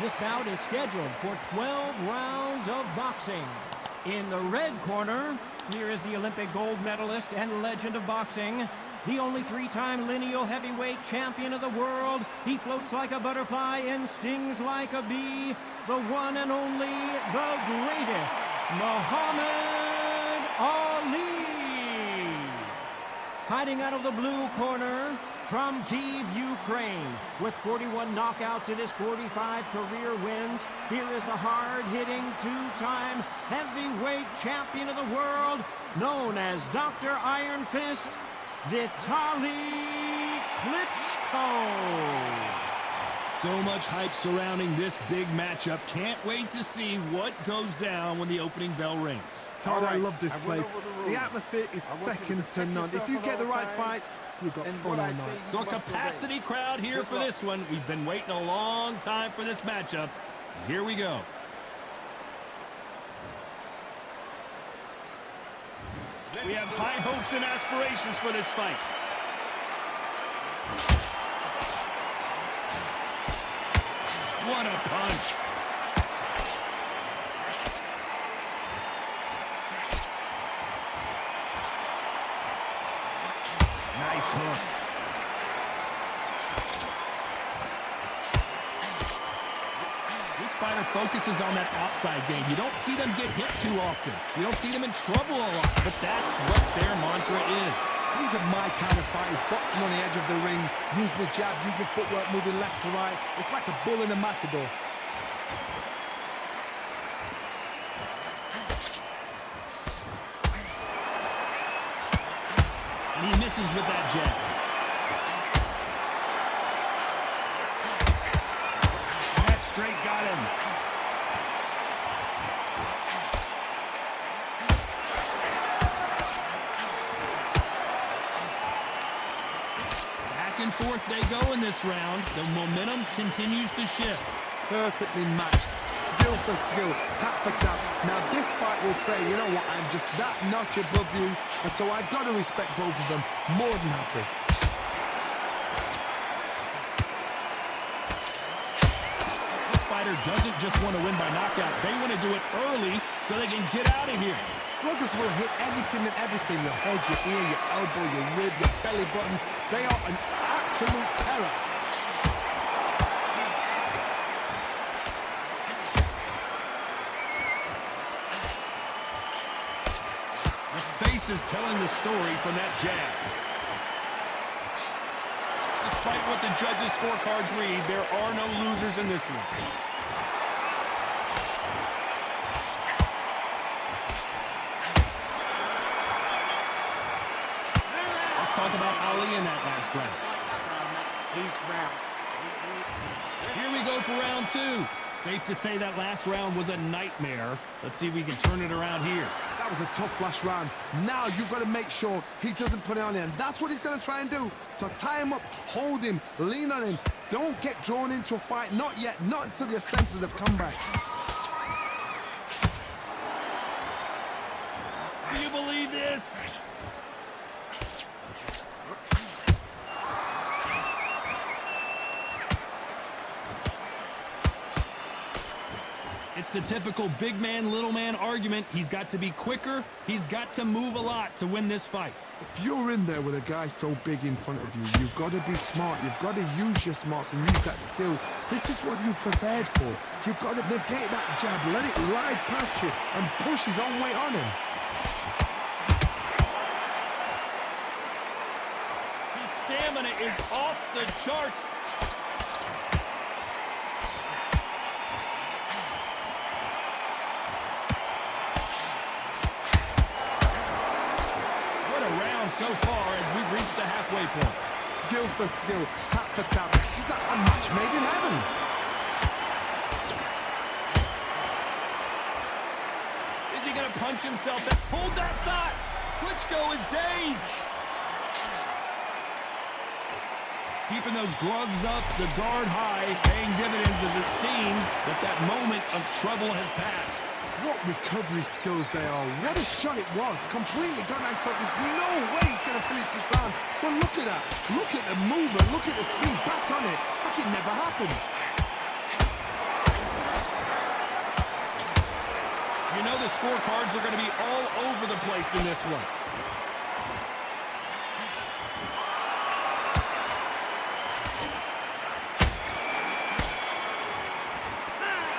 This bout is scheduled for 12 rounds of boxing. In the red corner, here is the Olympic gold medalist and legend of boxing, the only three-time lineal heavyweight champion of the world. He floats like a butterfly and stings like a bee. The one and only, the greatest, Muhammad Ali. Fighting out of the blue corner, from Kyiv, Ukraine, with 41 knockouts in his 45 career wins, here is the hard-hitting two-time heavyweight champion of the world, known as Dr. Iron Fist, Vitali Klitschko. So much hype surrounding this big matchup. Can't wait to see what goes down when the opening bell rings. Todd, I love this place. The atmosphere is second to none. If you get the right fights, you've got fun all night. So a capacity crowd here for this one. We've been waiting a long time for this matchup. And here we go. We have high hopes and aspirations for this fight. What a punch. Nice hook. This fighter focuses on that outside game. You don't see them get hit too often. You don't see them in trouble a lot, but that's what their mantra is. These are my kind of fighters, boxing on the edge of the ring, using the jab, using the footwork, moving left to right. It's like a bull in a matador. And he misses with that jab. That straight got him. Back and forth they go in this round. The momentum continues to shift. Perfectly matched, skill for skill, tap for tap. Now this fight will say, you know what, I'm just that notch above you, and so I've got to respect both of them. More than happy. This fighter doesn't just want to win by knockout. They want to do it early so they can get out of here. Sluggers will hit anything and everything. Your head, your ear, your elbow, your rib, your belly button. They are an absolute terror. The face is telling the story from that jab. Despite what the judges' scorecards read, there are no losers in this one. Let's talk about Ali in that last round. Here we go for round two. Safe to say that last round was a nightmare. Let's see if we can turn it around here. That was a tough last round. Now you've got to make sure he doesn't put it on him. That's what he's going to try and do. So tie him up, hold him, lean on him. Don't get drawn into a fight. Not yet. Not until your senses have come back. Do you believe this? It's the typical big man, little man argument. He's got to be quicker. He's got to move a lot to win this fight. If you're in there with a guy so big in front of you, you've got to be smart. You've got to use your smarts and use that skill. This is what you've prepared for. You've got to negate that jab, let it ride past you, and push his own weight on him. His stamina is off the charts. So far as we've reached the halfway point. Skill for skill, tap for tap. She's like a match made in heaven. Is he gonna punch himself? Hold that thought! Klitschko is dazed. Keeping those gloves up, the guard high, paying dividends as it seems that moment of trouble has passed. What recovery skills they are. What a shot it was. Completely gone. I thought there's no way he's going to finish this round. But look at that. Look at the movement. Look at the speed. Back on it. Like it never happened. the scorecards are going to be all over the place in this one.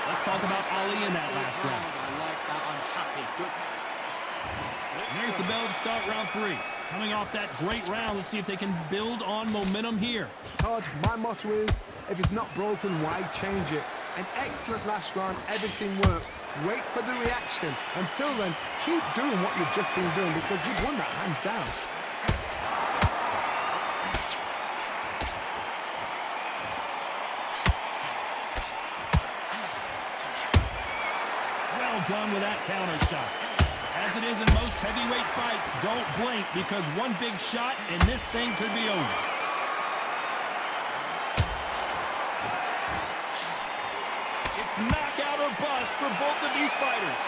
Let's talk about Ali in that last round. I like that. I'm happy. Good. And there's the bell to start round 3. Coming off that great round, let's see if they can build on momentum here. Todd, my motto is, if it's not broken, why change it? An excellent last round, everything works. Wait for the reaction. Until then, keep doing what you've just been doing because you've won that hands down. Well done with that counter shot. As it is in most heavyweight fights, don't blink because one big shot and this thing could be over. It's knockout or bust for both of these fighters.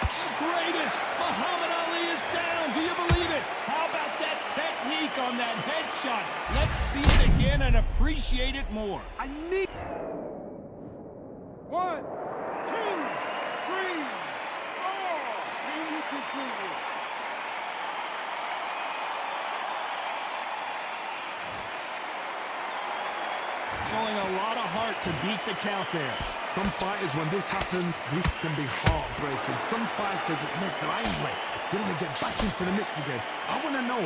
The greatest! Muhammad Ali is down. Do you believe it? How about that technique on that headshot? Let's see it again and appreciate it more. I need... 1, 2, 3, 4. Can you continue? Showing a lot of heart to beat the count there. Some fighters, when this happens, this can be heartbreaking. Some fighters, it makes their eyes wet. They want to get back into the mix again. I want to know,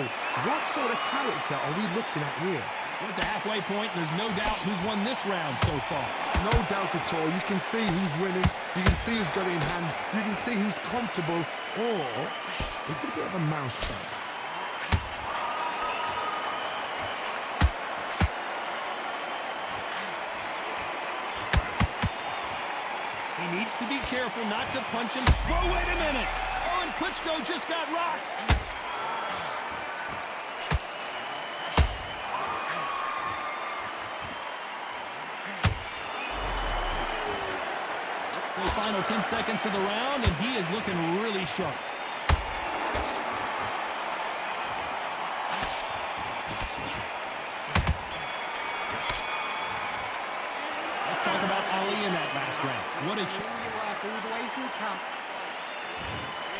what sort of character are we looking at here? We're at the halfway point, there's no doubt who's won this round so far. No doubt at all. You can see who's winning. You can see who's got it in hand. You can see who's comfortable. Or it's a bit of a mousetrap. He needs to be careful not to punch him. Whoa, wait a minute! Oh, and Klitschko just got rocked. So final 10 seconds of the round, and he is looking really sharp. Let's talk about Ali in that last round. What a... All the way through camp.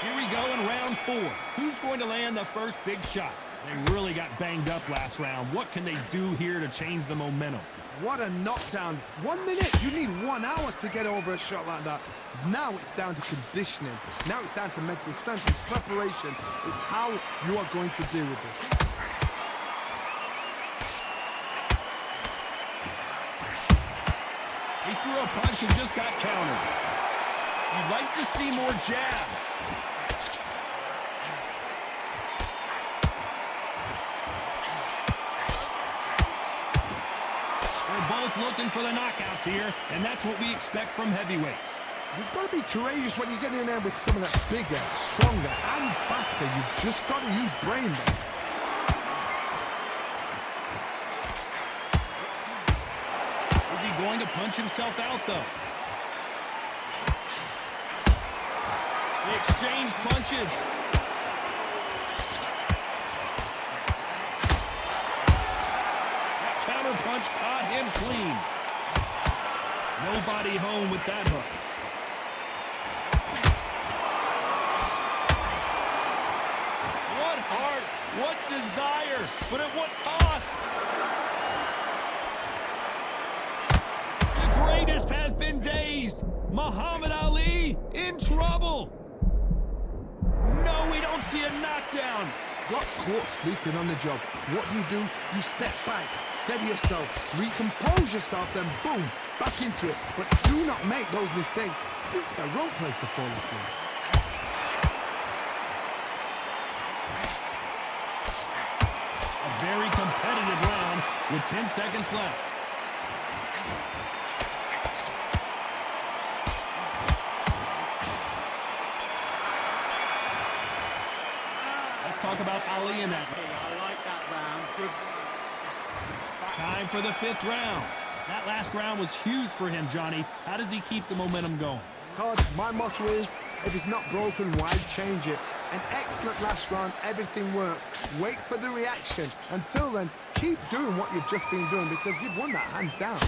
Here we go in round 4. Who's going to land the first big shot? They really got banged up last round. What can they do here to change the momentum? What a knockdown. 1 minute, you need 1 hour to get over a shot like that. Now it's down to conditioning. Now it's down to mental strength and preparation. It's how you are going to deal with this. He threw a punch and just got countered. You'd like to see more jabs. They're both looking for the knockouts here, and that's what we expect from heavyweights. You've got to be courageous when you get in there with someone that's bigger, stronger, and faster. You've just got to use brain there. Is he going to punch himself out, though? They exchange punches. That counter punch caught him clean. Nobody home with that hook. What heart, what desire, but at what cost? The greatest has been dazed. Muhammad Ali in trouble. No, we don't see a knockdown. Got caught sleeping on the job. What do? You step back, steady yourself, recompose yourself, then boom, back into it. But do not make those mistakes. This is the wrong place to fall asleep. A very competitive round with 10 seconds left. Let's talk about Ali in that. I like that round. Good. Time for the 5th round. That last round was huge for him, Johnny. How does he keep the momentum going? Todd, my motto is, if it's not broken, why change it? An excellent last round, everything works. Wait for the reaction. Until then, keep doing what you've just been doing because you've won that hands down.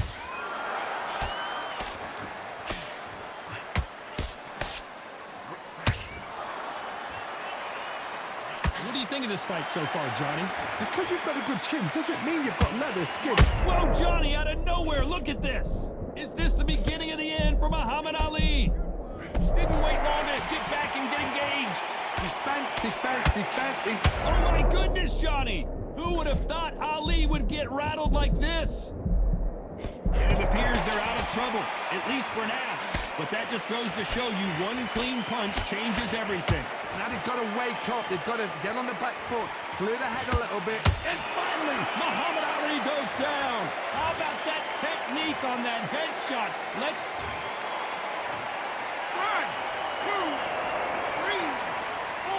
of this fight so far, Johnny? Because you've got a good chin doesn't mean you've got leather skin. Whoa, Johnny, out of nowhere, look at this. Is this the beginning of the end for Muhammad Ali? Didn't wait long to get back and get engaged. Defense, defense, defense is... Oh my goodness, Johnny! Who would have thought Ali would get rattled like this? And it appears they're out of trouble, at least for now. But that just goes to show you one clean punch changes everything. Now they've got to wake up. They've got to get on the back foot, clear the head a little bit. And finally, Muhammad Ali goes down. How about that technique on that headshot? Let's... 1, 2, 3, 4,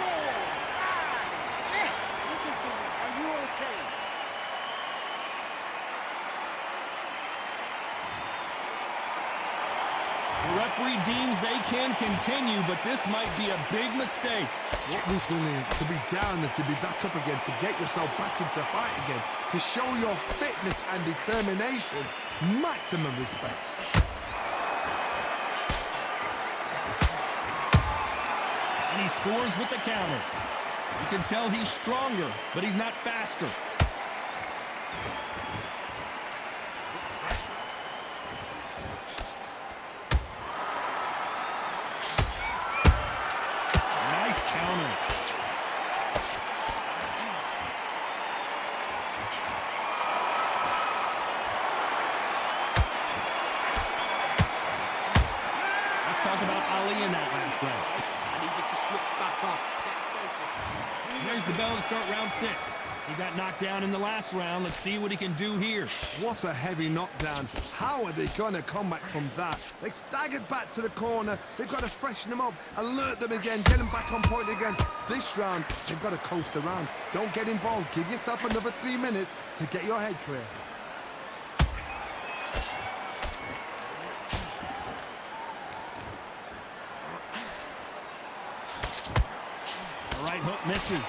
5, 6. Listen to me. Are you okay? The referee deems they can continue, but this might be a big mistake. What resilience to be down and to be back up again, to get yourself back into fight again, to show your fitness and determination. Maximum respect. And he scores with the counter. You can tell he's stronger, but he's not faster. Nice counter. Let's talk about Ali in that last round. I need you to switch back up. Get focused. There's the bell to start round 6. He got knocked down in the last round. Let's see what he can do here. What a heavy knockdown. How are they going to come back from that? They staggered back to the corner. They've got to freshen them up, alert them again, get them back on point again. This round, they've got to coast around. Don't get involved. Give yourself another 3 minutes to get your head clear. The right hook misses.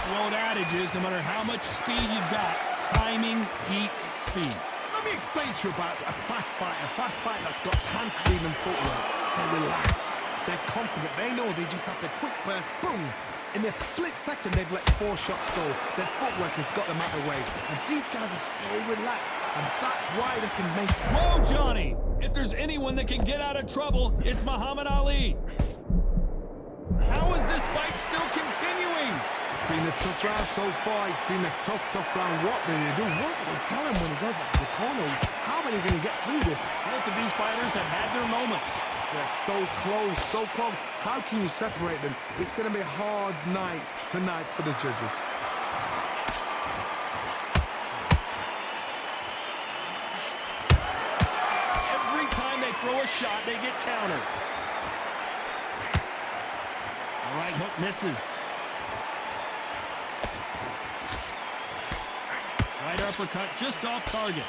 The old adage is no matter how much speed you've got, timing beats speed. Let me explain to you about a fast fight that's got hand speed and footwork. They're relaxed, they're confident, they know they just have the quick burst, boom! In a split second, they've let 4 shots go. Their footwork has got them out of the way. And these guys are so relaxed, and that's why they can make... Whoa, Johnny! If there's anyone that can get out of trouble, it's Muhammad Ali. How is this fight still continuing? It's been a tough round so far. It's been a tough round. What do they do? What do they tell him when he goes back to the corner? How are they going to get through this? Both of these fighters have had their moments. They're so close, so close. How can you separate them? It's going to be a hard night tonight for the judges. Every time they throw a shot, they get countered. The right hook misses. Right uppercut just off target.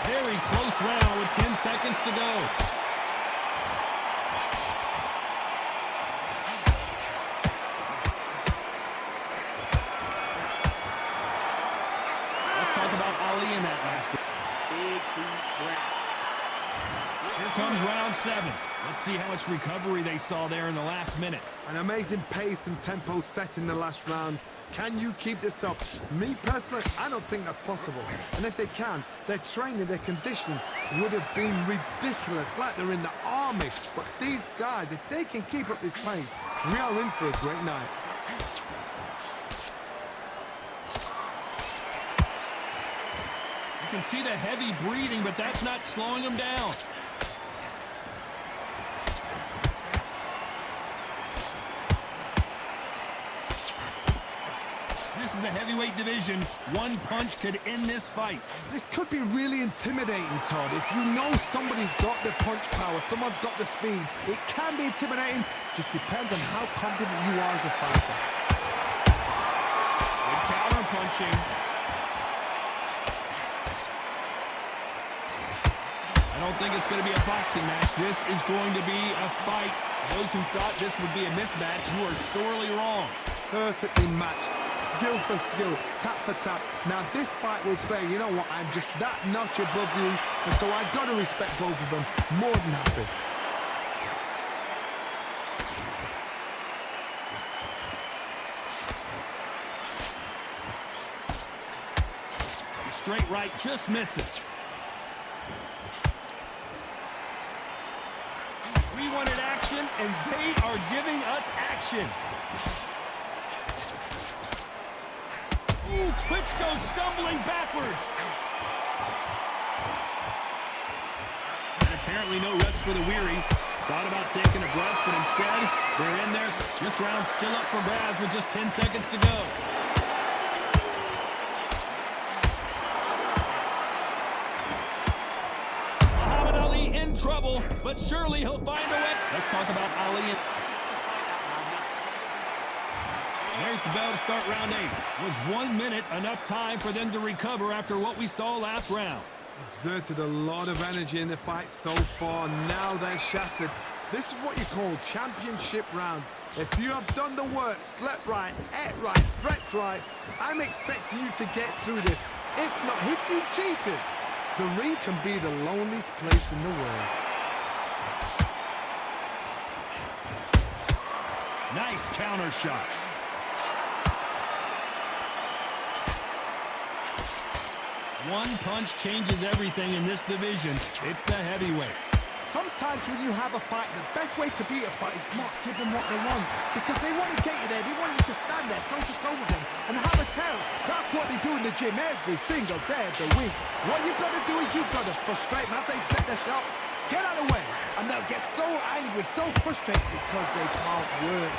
Very close round with 10 seconds to go. Let's talk about Ali in that last round. Big deep breath. Here comes round 7. Let's see how much recovery they saw there in the last minute. An amazing pace and tempo set in the last round. Can you keep this up? Me personally, I don't think that's possible. And if they can, their training, their conditioning would have been ridiculous, like they're in the army. But these guys, if they can keep up this pace, we are in for a great night. You can see the heavy breathing, but that's not slowing them down. This is the heavyweight division. One punch could end this fight. This could be really intimidating, Todd. If you know somebody's got the punch power, someone's got the speed, it can be intimidating. Just depends on how confident you are as a fighter. Good counter punching. I don't think it's going to be a boxing match. This is going to be a fight. Those who thought this would be a mismatch, you are sorely wrong. Perfectly matched. skill for skill, tap for tap. Now this fight will say, you know what, I'm just that notch above you, and so I've got to respect both of them. More than happy. Straight right just misses. We wanted action, and they are giving us action. Ooh, Klitschko stumbling backwards. And apparently no rest for the weary. Thought about taking a breath, but instead, they're in there. This round's still up for grabs with just 10 seconds to go. Trouble, but surely he'll find a way. Let's talk about Ali. There's the bell to start round 8. Was 1 minute enough time for them to recover after what we saw last round? Exerted a lot of energy in the fight so far. Now they're shattered. This is what you call championship rounds. If you have done the work, slept right, ate right, prepped right, I'm expecting you to get through this. If not, if you've cheated, the ring can be the loneliest place in the world. Nice counter shot. One punch changes everything in this division. It's the heavyweights. Sometimes when you have a fight, the best way to beat a fight is not give them what they want. Because they want to get you there. They want you to stand there toe-to-toe with them and have a tell. That's what they do in the gym every single day of the week. What you've got to do is you've got to frustrate them as they set their shots. Get out of the way. And they'll get so angry, so frustrated because they can't work.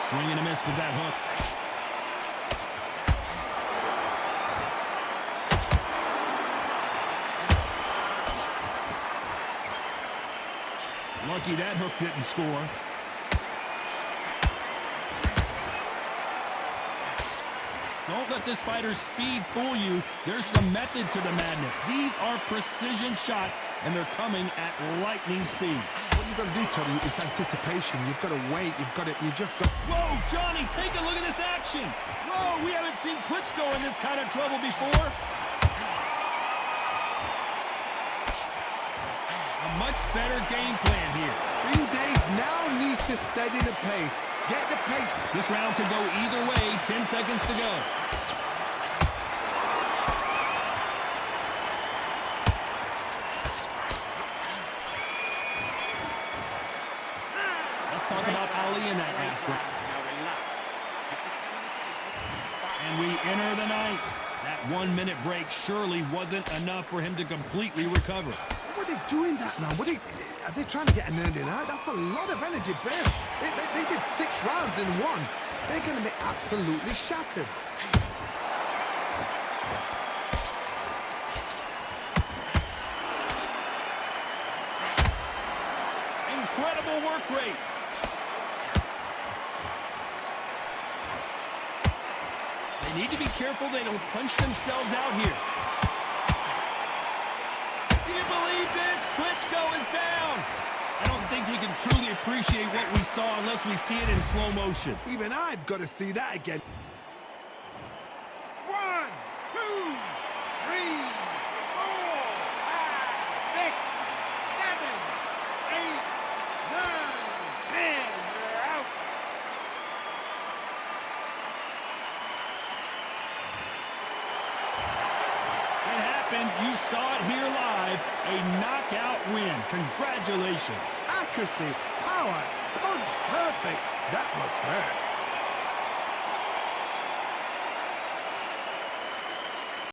Swing and a miss with that hook. Lucky that hook didn't score. Don't let this fighter's speed fool you. There's some method to the madness. These are precision shots, and they're coming at lightning speed. What you've got to do, Tony, is anticipation. You've got to wait. You just got... Whoa, Johnny, take a look at this action. Whoa, we haven't seen Klitschko in this kind of trouble before. A much better game plan here. Green Days now needs to steady the pace. Get the pace. This round could go either way. 10 seconds to go. Let's talk about Ali in that aspect. And we enter the ninth. That 1 minute break surely wasn't enough for him to completely recover. What are they doing that now? Are they trying to get an early night? That's a lot of energy burst. They did 6 rounds in 1. They're going to be absolutely shattered. Incredible work rate. They need to be careful they don't punch themselves out here. Do you believe this? Klitschko is down. I don't think we can truly appreciate what we saw unless we see it in slow motion. Even I've got to see that again. 1, 2, 3, 4, 5, 6, 7, 8, 9, 10. You're out. It happened. You saw it here live. A knockout win. Congratulations. Accuracy, power, punch, perfect. That must hurt.